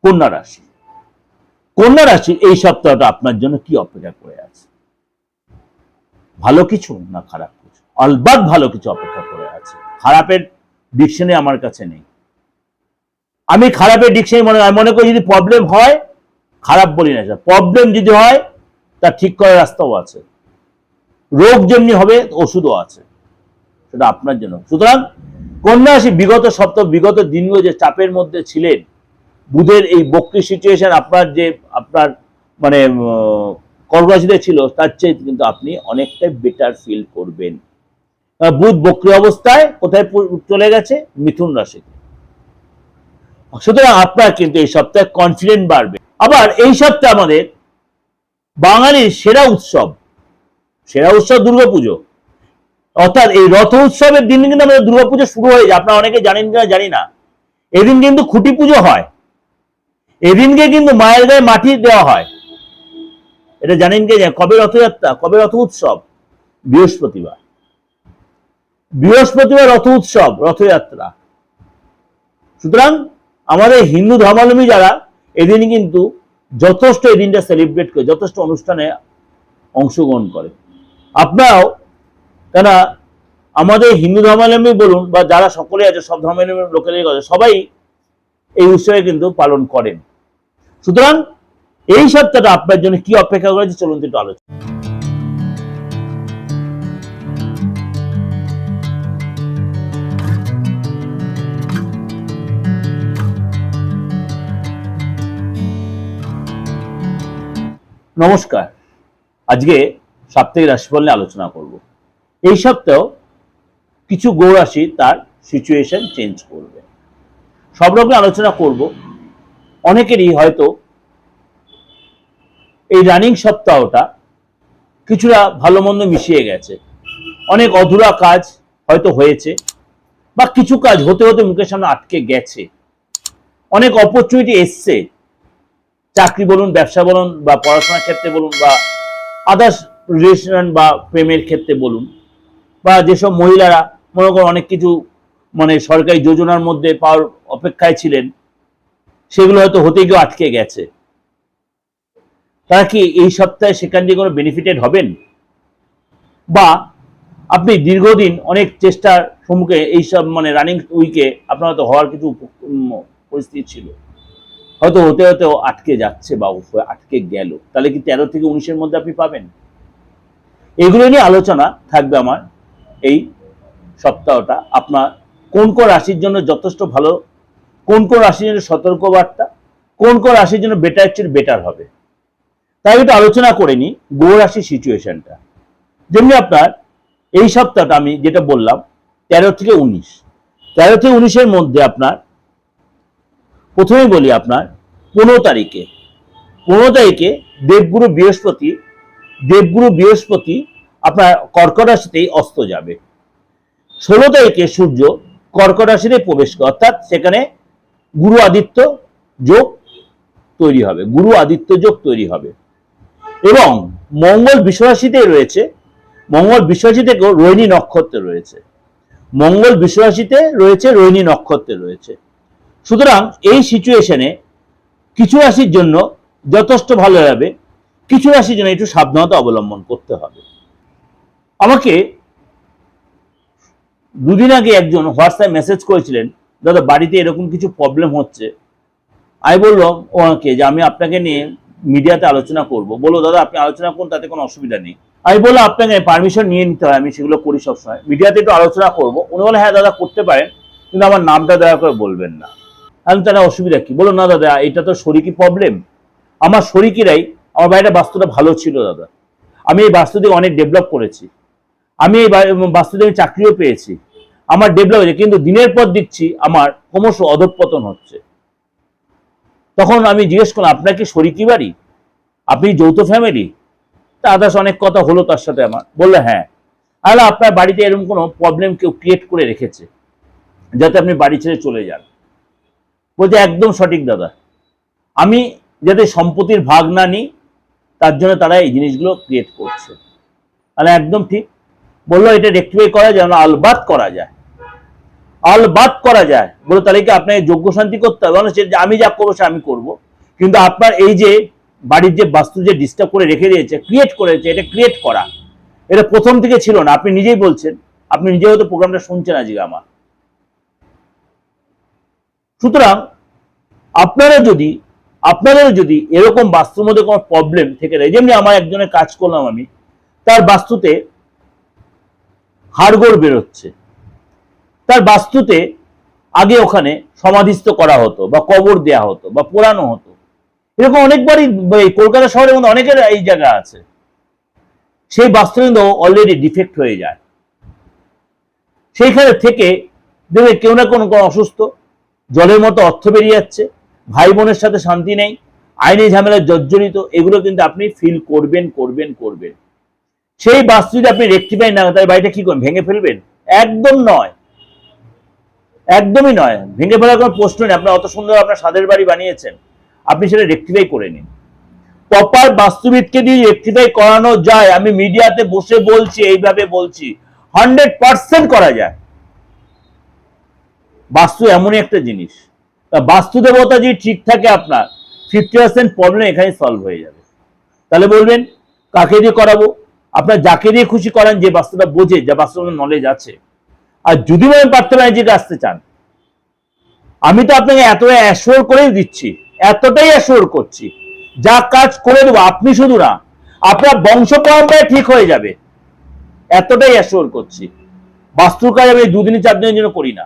কন্যা রাশি। কন্যা রাশি এই সপ্তাহটা আপনার জন্য কি অপেক্ষা করে আছে? ভালো কিছু না খারাপ কিছু? অলবাত ভালো কিছু অপেক্ষা করে আছে। খারাপের ডিকশনারি আমার কাছে নেই। আমি খারাপের ডিকশনারি মনে করি যদি প্রবলেম হয়, খারাপ বলি না, প্রবলেম যদি হয় তা ঠিক করার রাস্তাও আছে। রোগ যেমনি হবে ওষুধও আছে, সেটা আপনার জন্য। সুতরাং কন্যা রাশি বিগত সপ্তাহ, বিগত দিনগুলো যে চাপের মধ্যে ছিলেন, বুধের এই বক্রি সিচুয়েশন আপনার মানে কর্মরাশিতে ছিল, তার চেয়ে কিন্তু আপনি অনেকটাই বেটার ফিল করবেন। বুধ বক্রি অবস্থায় কোথায় চলে গেছে? মিথুন রাশিতে। সুতরাং আপনার কিন্তু এই সপ্তাহে কনফিডেন্ট বাড়বে। আবার এই সপ্তাহে আমাদের বাঙালির সেরা উৎসব দুর্গাপুজো, অর্থাৎ এই রথ উৎসবের দিন কিন্তু আমাদের দুর্গাপুজো শুরু হয়ে যায়। আপনারা অনেকে জানেন কিনা জানি না, এদিন কিন্তু খুঁটি পুজো হয়, এদিনকে কিন্তু মায়ের গায়ে মাটি দেওয়া হয়। এটা জানেন কে? কবে রথযাত্রা, কবে রথ উৎসব? বৃহস্পতিবার রথ উৎসব, রথযাত্রা। সুতরাং আমাদের হিন্দু ধর্মাবলম্বী যারা এদিন কিন্তু যথেষ্ট এই দিনটা সেলিব্রেট করে, যথেষ্ট অনুষ্ঠানে অংশগ্রহণ করে। আপনারাও, কেন আমাদের হিন্দু ধর্মাবলম্বী বলুন বা যারা সকলে আছে, সব ধর্মাবলম্বী লোকেদের কথা, সবাই এই উৎসবে কিন্তু পালন করেন। সুতরাং এই সপ্তাহটা আপনার জন্য কি অপেক্ষা করেছে চলুন একটু আলোচনা। নমস্কার, আজকে সাপ্তাহিক রাশিফল নিয়ে আলোচনা করব। এই সপ্তাহ কিছু গ্রহ রাশি তার সিচুয়েশন চেঞ্জ করবে, সব রকম আলোচনা করব। অনেকেরই হয়তো এই রানিং সপ্তাহটা কিছুটা ভালো মন্দ মিশিয়ে গেছে, অনেক অধুরা কাজ হয়তো হয়েছে, বা কিছু কাজ হতে হতে মুখের সামনে আটকে গেছে, অনেক অপরচুনিটি এসছে, চাকরি বলুন, ব্যবসা বলুন, বা পড়াশোনার ক্ষেত্রে বলুন, বা আদার্স রিলেশন বা প্রেমের ক্ষেত্রে বলুন, বা যেসব মহিলারা মনে করেন অনেক কিছু সরকারি যোজনার মধ্যে পাওয়ার অপেক্ষায় ছিলেন, সেগুলো হয়তো হতে গিয়ে আটকে গেছে, তারা কি এই সপ্তাহে সেখান দিয়ে কোনো বেনিফিটেড হবেন? বা আপনি দীর্ঘদিন অনেক চেষ্টার সম্মুখে এইসব রানিং উইকে আপনার হয়তো হওয়ার কিছু পরিস্থিতি ছিল, হয়তো হতে হতেও আটকে যাচ্ছে বা আটকে গেল, তাহলে কি 13 থেকে 19-এর মধ্যে আপনি পাবেন? এগুলো নিয়ে আলোচনা থাকবে আমার এই সপ্তাহটা। আপনার কোন কোন রাশির জন্য যথেষ্ট ভালো, কোন কোন রাশির জন্য সতর্ক বার্তা, কোন কোন রাশির জন্য বেটার হবে, তাই একটু আলোচনা করে নি গ্রহ রাশির সিচুয়েশনটা। যেমনি আপনার এই সপ্তাহটা আমি যেটা বললাম 13 থেকে 19-এর মধ্যে আপনার প্রথমেই বলি, আপনার 15 তারিখে দেবগুরু বৃহস্পতি আপনার কর্কট রাশিতেই অস্ত যাবে। 16 তারিখে সূর্য কর্কট রাশিতে প্রবেশ করে, অর্থাৎ সেখানে গুরু আদিত্য যোগ তৈরি হবে, এবং মঙ্গল বিশ্বরাশিতে রয়েছে, রোহিণী নক্ষত্রে রয়েছে। সুতরাং এই সিচুয়েশনে কিছু রাশির জন্য যথেষ্ট ভালো হবে, কিছু রাশির জন্য একটু সাবধানতা অবলম্বন করতে হবে। আমাকে দুদিন আগে একজন হোয়াটসঅ্যাপ মেসেজ করেছিলেন, দাদা বাড়িতে এরকম কিছু প্রবলেম হচ্ছে। আমি বললাম ওনাকে যে আমি আপনাকে নিয়ে মিডিয়াতে আলোচনা করব। বললো দাদা আপনি আলোচনা করুন, তাতে কোনো অসুবিধা নেই। আমি বললাম আপনাকে পারমিশন নিয়ে নিতে হয়, আমি সেগুলো করি সবসময়, মিডিয়াতে একটু আলোচনা করবো। উনি বলে হ্যাঁ দাদা করতে পারেন, কিন্তু আমার নামটা দয়া করে বলবেন না। আমি তাহলে অসুবিধা কি? বলো না দাদা এটা তো শরিকি প্রবলেম, আমার শরিকিরাই, আমার বাড়িটা বাস্তুটা ভালো ছিল দাদা, আমি এই বাস্তু দিয়ে অনেক ডেভেলপ করেছি, আমি এই বাস্তু দিয়ে চাকরিও পেয়েছি, আমার ডেভেলপ হয়েছে, কিন্তু দিনের পর দেখছি আমার ক্রমশ অধঃপতন হচ্ছে। তখন আমি জিজ্ঞেস করলাম আপনার কি শরিকি বাড়ি, আপনি যৌথ ফ্যামিলি? তা আদার্স অনেক কথা হলো তার সাথে আমার। বললো হ্যাঁ। তাহলে আপনার বাড়িতে এরকম কোনো প্রবলেম কেউ ক্রিয়েট করে রেখেছে যাতে আপনি বাড়ি ছেড়ে চলে যান? বলছে একদম সঠিক দাদা, আমি যাতে সম্পত্তির ভাগ না নিই তার জন্য তারা এই জিনিসগুলো ক্রিয়েট করছে। তাহলে একদম ঠিক। বললো এটা রেক্টিফাই করা যায় না? আলবাত করা যায়। আলবাত করা যায় বলে তাহলে কি আপনাকে যোগ্য শান্তি করতে হবে? আমি যা করবো সে আমি করবো, কিন্তু আপনার এই যে বাড়ির যে বাস্তু যে ডিস্টার্ব করে রেখে দিয়েছে, ক্রিয়েট করেছে, এটা ক্রিয়েট করা, এটা প্রথম থেকে ছিল না। আপনি নিজেই বলছেন, আপনি নিজে হয়তো প্রোগ্রামটা শুনছেন আজকে আমার। সুতরাং আপনাদের যদি এরকম বাস্তুর মধ্যে কোনো প্রবলেম থেকে যায়, যেমনি আমার একজনের কাজ করলাম আমি, তার বাস্তুতে হাড়গোড় বেরোচ্ছে, তার বাস্তুতে আগে ওখানে সমাধিস্থ করা হতো বা কবর দেয়া হতো বা পোড়ানো হতো, এরকম অনেকবারই কলকাতা শহরের মধ্যে অনেকের এই জায়গা আছে। সেই বাস্তু কিন্তু অলরেডি ডিফেক্ট হয়ে যায়। সেইখানে থেকে দেখবে কেউ না কোনো অসুস্থ, জলের মতো অর্থ বেরিয়ে যাচ্ছে, ভাই বোনের সাথে শান্তি নেই, আইনি ঝামেলায় জর্জরিত, এগুলো কিন্তু আপনি ফিল করবেন। সেই বাস্তু যদি আপনি রেকটিফাই না, তাই বাড়িটা কি করবেন? ভেঙে ফেলবেন? একদম নয়, একদমই নয়। ভেঙে ফেলার কোনো প্রশ্ন নেই। আপনার অত সুন্দর আপনার স্বাদের বাড়ি বানিয়েছেন, আপনি সেটা রেকটিফাই করে নিন। প্রপার বাস্তুবিদকে দিয়ে রেকটিফাই করানো যায়। আমি মিডিয়াতে বসে বলছি, এইভাবে বলছি, 100% করা যায়। বাস্তু এমনই একটা জিনিস, বাস্তু দেবতা যদি ঠিক থাকে আপনার 50% প্রবলেম এখানে সলভ হয়ে যাবে। তাহলে বলবেন কাকে দিয়ে করাবো? আপনার যাকে দিয়ে খুশি করান, যে বাস্তুটা বোঝে, যে বাস্তুর নলেজ আছে। আর যদি মনে পারতে পারেন যে আসতে চান, আমি তো আপনাকে এতটা অ্যাসিওর করেই দিচ্ছি, এতটাই অ্যাসিওর করছি, যা কাজ করে দেবো, আপনি শুধু না, আপনার বংশ পরম্পরায় ঠিক হয়ে যাবে, এতটাই অ্যাসিওর করছি। বাস্তুর কাজ আমি 2 দিনে 4 দিনের জন্য করি না,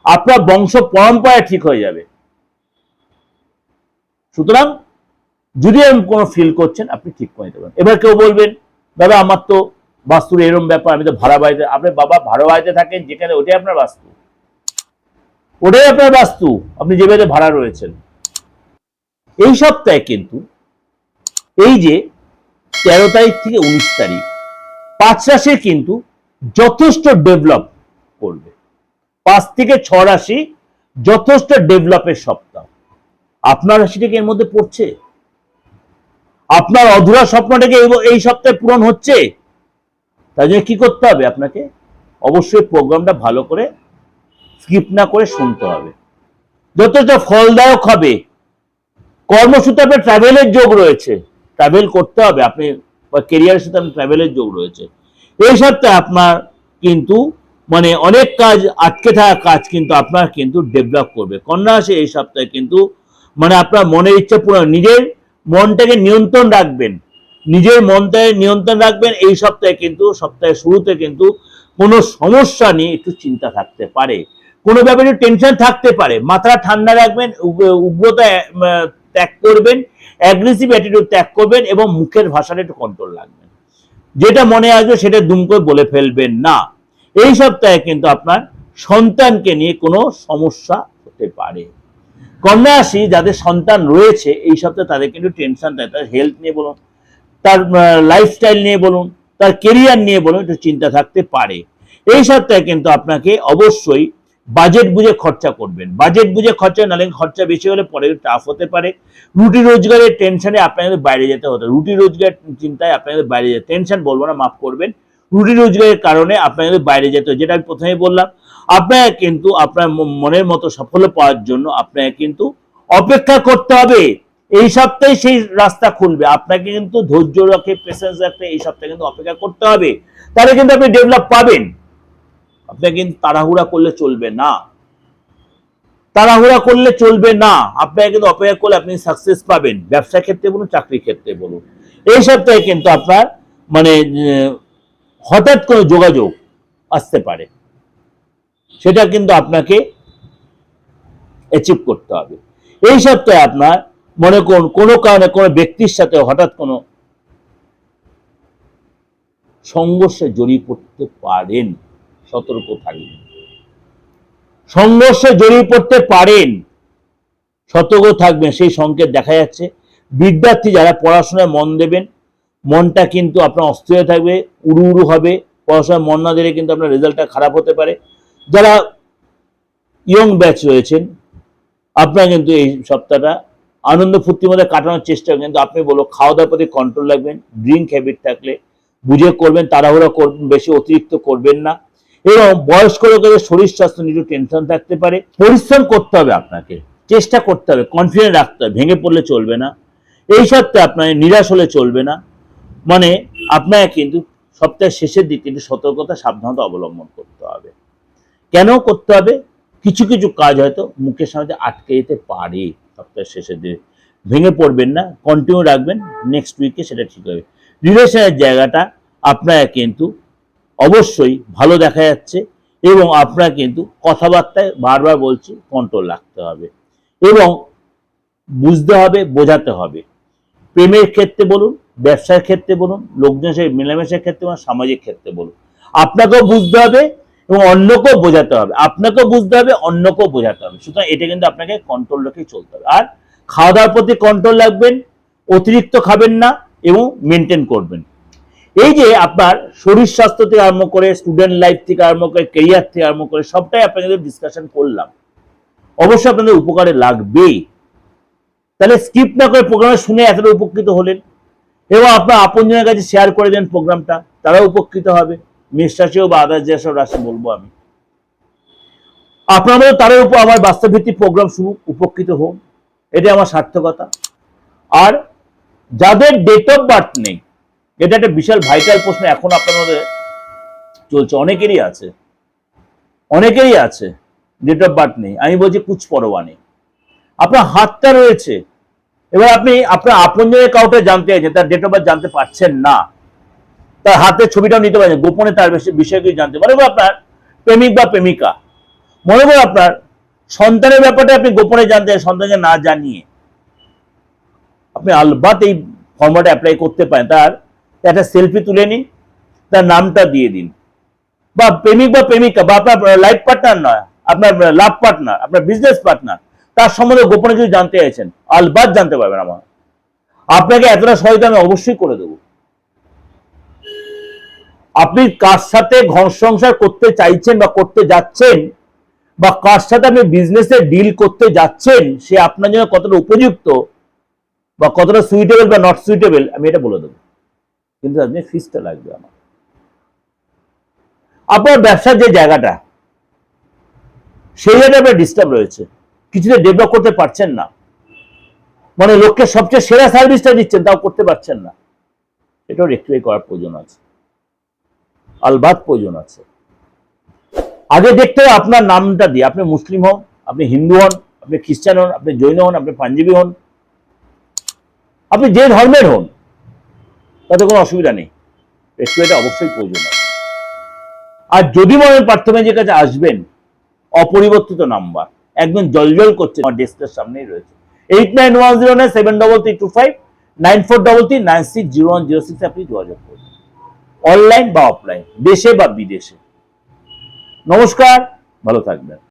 আপনার বংশ পরম্পরায় ঠিক হয়ে যাবে। সুতরাং যদি এরকম কোনো ফিল করছেন, আপনি ঠিক করে নিতে পারেন। এবার কেউ বলবেন, দাদা আমার তো বাস্তুর এরকম ব্যাপার, আমি তো ভাড়া বাড়িতে। আপনি বাবা ভাড়া বাড়িতে থাকেন যেখানে, ওটাই আপনার বাস্তু, ওটাই আপনার বাস্তু, আপনি যে বাড়িতে ভাড়া রয়েছেন। এই সপ্তাহে কিন্তু এই যে 13 তারিখ থেকে 19 তারিখ 5 রাশি কিন্তু যথেষ্ট ডেভেলপ করবে। 5 থেকে 6 রাশি যথেষ্ট ডেভেলপের সপ্তাহ। আপনার রাশিটাকে এর মধ্যে পড়ছে, আপনার অধুরা স্বপ্নটাকে এই সপ্তাহে পূরণ হচ্ছে। তাই জন্য কি করতে হবে? আপনাকে অবশ্যই প্রোগ্রামটা ভালো করে স্কিপ না করে শুনতে হবে, যথেষ্ট ফলদায়ক হবে। কর্মসূত্রে আপনার ট্রাভেলের যোগ রয়েছে, ট্রাভেল করতে হবে, আপনি কেরিয়ারের সাথে আপনার ট্রাভেলের যোগ রয়েছে। এই সপ্তাহে আপনার কিন্তু মানে অনেক কাজ, আটকে থাকা কাজ কিন্তু আপনার কিন্তু ডেভেলপ করবে। কন্যা রাশি এই সপ্তাহে কিন্তু মানে আপনার মনের ইচ্ছা পূরণ, নিজের মনটাকে নিয়ন্ত্রণ রাখবেন, নিজের মনটাকে নিয়ন্ত্রণ রাখবেন। এই সপ্তাহে কিন্তু সপ্তাহের শুরুতে কিন্তু কোনো সমস্যা নিয়ে একটু চিন্তা থাকতে পারে, কোনো ব্যাপারে টেনশন থাকতে পারে। মাথা ঠান্ডা রাখবেন, উগ্রতা ত্যাগ করবেন, অ্যাগ্রেসিভ অ্যাটিটিউড ত্যাগ করবেন এবং মুখের ভাষাটা একটু কন্ট্রোল রাখবেন। যেটা মনে আসবে সেটা দুম করে বলে ফেলবেন না। এই সপ্তাহে কিন্তু আপনার সন্তানকে নিয়ে কোনো সমস্যা হতে পারে। কন্যা রাশি যাদের সন্তান রয়েছে এই সপ্তাহে তাদের কিন্তু টেনশন থাকে, তার হেলথ নিয়ে বলুন, তার লাইফস্টাইল নিয়ে বলুন, তার কেরিয়ার নিয়ে বলুন, একটু চিন্তা থাকতে পারে। এই সপ্তাহে কিন্তু আপনাকে অবশ্যই বাজেট বুঝে খরচা করবেন। বাজেট বুঝে খরচা, নাহলে খরচা বেশি হলে পরে টাফ হতে পারে। রুটি রোজগারের টেনশনে আপনাদের বাইরে যেতে হতো, রুটি রোজগার চিন্তায় আপনাদের বাইরে যেতে, টেনশন বলবো না, মাফ করবেন, রুটি রোজগারের কারণে আপনাদের বাইরে যেতে হয়। যেটা আমি প্রথমেই বললাম, আপনাকে কিন্তু আপনার মনের মতো সাফল্য পাওয়ার জন্য আপনাকে কিন্তু অপেক্ষা করতে হবে। এই সপ্তাহে সেই রাস্তা খুলবে, আপনাকে কিন্তু ধৈর্য রাখে, পেশেন্স রাখতে এই সপ্তাহে কিন্তু অপেক্ষা করতে হবে, তাহলে কিন্তু আপনি ডেভেলপ পাবেন। আপনাকে কিন্তু তাড়াহুড়া করলে চলবে না, তাড়াহুড়া করলে চলবে না, আপনাকে কিন্তু অপেক্ষা করলে আপনি সাকসেস পাবেন। ব্যবসা ক্ষেত্রে বলুন, চাকরি ক্ষেত্রে বলুন, এই সপ্তাহে কিন্তু আপনার মানে হঠাৎ কোনো যোগাযোগ আসতে পারে, সেটা কিন্তু আপনাকে অ্যাচিভ করতে হবে। এই সপ্তাহে আপনার মনে করুন কোনো কারণে কোনো ব্যক্তির সাথে হঠাৎ কোনো সংঘর্ষে জড়িয়ে পড়তে পারেন, সতর্ক থাকবেন। সংঘর্ষে জড়িয়ে পড়তে পারেন, সতর্ক থাকবেন, সেই সংকেত দেখা যাচ্ছে। বিদ্যার্থী যারা পড়াশোনায় মন দেবেন, মনটা কিন্তু আপনার অস্থির থাকবে, উড়ু উড়ু হবে, পড়াশোনায় মন না দিলে কিন্তু আপনার রেজাল্টটা খারাপ হতে পারে। যারা ইয়ং ব্যাচ রয়েছেন, আপনারা কিন্তু এই সপ্তাহটা আনন্দ ফুর্তির মধ্যে কাটানোর চেষ্টা, কিন্তু আপনি বলো খাওয়া দাওয়ার প্রতি কন্ট্রোল রাখবেন, ড্রিঙ্ক হ্যাবিট থাকলে বুঝে করবেন, তাড়াহুড়া করবেন, বেশি অতিরিক্ত করবেন না। এবং বয়স্ক লোকেদের শরীর স্বাস্থ্য নিয়ে টেনশন থাকতে পারে। পরিশ্রম করতে হবে, আপনাকে চেষ্টা করতে হবে, কনফিডেন্ট রাখতে হবে, ভেঙে পড়লে চলবে না। এই সপ্তাহে আপনার নিরাশ হলে চলবে না। মানে আপনাকে কিন্তু সপ্তাহের শেষের দিকে একটু সতর্কতা সাবধানতা অবলম্বন করতে হবে। কেন করতে হবে? কিছু কিছু কাজ হয়তো মুখের সামনে আটকে যেতে পারে সপ্তাহের শেষের দিকে। ভেঙে পড়বেন না, কন্টিনিউ রাখবেন, নেক্সট উইকে সেটা ঠিক হবে। রিলেশনের জায়গাটা আপনার কিন্তু অবশ্যই ভালো দেখা যাচ্ছে এবং আপনার কিন্তু কথাবার্তায় বারবার বলছি কন্ট্রোল রাখতে হবে এবং বুঝতে হবে, বোঝাতে হবে। প্রেমের ক্ষেত্রে বলুন, ব্যবসার ক্ষেত্রে বলুন, লোকজনের সাথে মেলামেশার ক্ষেত্রে বলুন, সামাজিক ক্ষেত্রে বলুন, আপনাকেও বুঝতে হবে এবং অন্যকেও বোঝাতে হবে। আপনাকেও বুঝতে হবে, অন্যকেও বোঝাতে হবে। সুতরাং এটা কিন্তু আপনাকে কন্ট্রোল রেখেই চলতে হবে। আর খাওয়া দাওয়ার প্রতি কন্ট্রোল রাখবেন, অতিরিক্ত খাবেন না এবং মেনটেন করবেন। এই যে আপনার শরীর স্বাস্থ্য থেকে আরম্ভ করে, স্টুডেন্ট লাইফ থেকে আরম্ভ করে, কেরিয়ার থেকে আরম্ভ করে সবটাই আপনাদের ডিসকাশন করলাম। অবশ্যই আপনাদের উপকারে লাগবেই। তাহলে স্কিপ না করে প্রোগ্রাম শুনে এতটা উপকৃত হলেন এবং আপনার আপনজনের কাছে শেয়ার করে দেন প্রোগ্রামটা, তারাও উপকৃত হবে। মেষ রাশিও বা আদার্স যেসব রাশি বলবো আমি, আপনার মধ্যে তাদের উপর আমার বাস্তবভিত্তিক প্রোগ্রাম শুরু, উপকৃত হোক, এটা আমার সার্থকতা। আর যাদের ডেট অফ বার্থ নেই, এটা একটা বিশাল ভাইটাল প্রশ্ন এখন আপনাদের চলছে, অনেকেরই আছে, অনেকেরই আছে ডেট অফ বার্থ নেই। আমি বলছি কুছ পরোয়া নেই, আপনার হাতটা রয়েছে। এবার আপনি আপনার আপনজনের কাউকে জানতে চাইছেন, তার ডেট অফ বার্থ জানতে পারছেন না, তার হাতের ছবিটাও নিতে পারছেন, গোপনে তার বিষয়ে কিছু জানতে পারেন। আপনার প্রেমিক বা প্রেমিকা, মনে করুন আপনার সন্তানের ব্যাপারটা আপনি গোপনে জানতে চান, সন্তানকে না জানিয়ে, আপনি আলবাত এই ফর্মাটে অ্যাপ্লাই করতে পারেন। তার একটা সেলফি তুলে নিন, তার নামটা দিয়ে দিন, বা প্রেমিক বা প্রেমিকা বা আপনার লাইফ পার্টনার নয়, আপনার লাভ পার্টনার, আপনার বিজনেস পার্টনার, তার সম্বন্ধে গোপনে কিছু জানতে চাইছেন, আলবাত জানতে পারবেন। আমার আপনাকে এতটা সহায়তা আমি অবশ্যই করে দেবো। আপনি কার সাথে ঘর সংসার করতে চাইছেন বা করতে যাচ্ছেন, বা কার সাথে আপনি বিজনেসে ডিল করতে যাচ্ছেন, সে আপনার জন্য কতটা উপযুক্ত বা কতটা সুইটেবল বা নট সুইটেবল, আমি এটা বলে দেবো। কিন্তু আপনি ফিসটা লাগবে আমার। আপনার ব্যবসার যে জায়গাটা, সেই জায়গায় আপনার ডিস্টার্ব রয়েছে, কিছুতে ডেভেলপ করতে পারছেন না, মানে লোককে সবচেয়ে সেরা সার্ভিসটা দিচ্ছেন, তাও করতে পারছেন না, এটাও রেক্টিফাই করার প্রয়োজন আছে, আলবাত প্রয়োজন আছে। আগে দেখতে হবে আপনার নামটা দিয়ে, আপনি মুসলিম হন, আপনি হিন্দু হন, আপনি খ্রিস্টান হন, আপনি জৈন হন, আপনি পাঞ্জাবি হন, আপনি যে ধর্মের হন, তাতে কোনো অসুবিধা নেই, রেক্টিফাইটা অবশ্যই প্রয়োজন আছে। আর যদি মনে হয় প্রার্থনাজির কাছে আসবেন, অপরিবর্তিত নাম্বার একদম জলজল করছে, আমার ডেস্কের সামনেই রয়েছে, 8910973325 9433960106 আপনি যোগাযোগ করুন, অনলাইন বা অফলাইন, দেশে বা বিদেশে। নমস্কার, ভালো থাকবেন।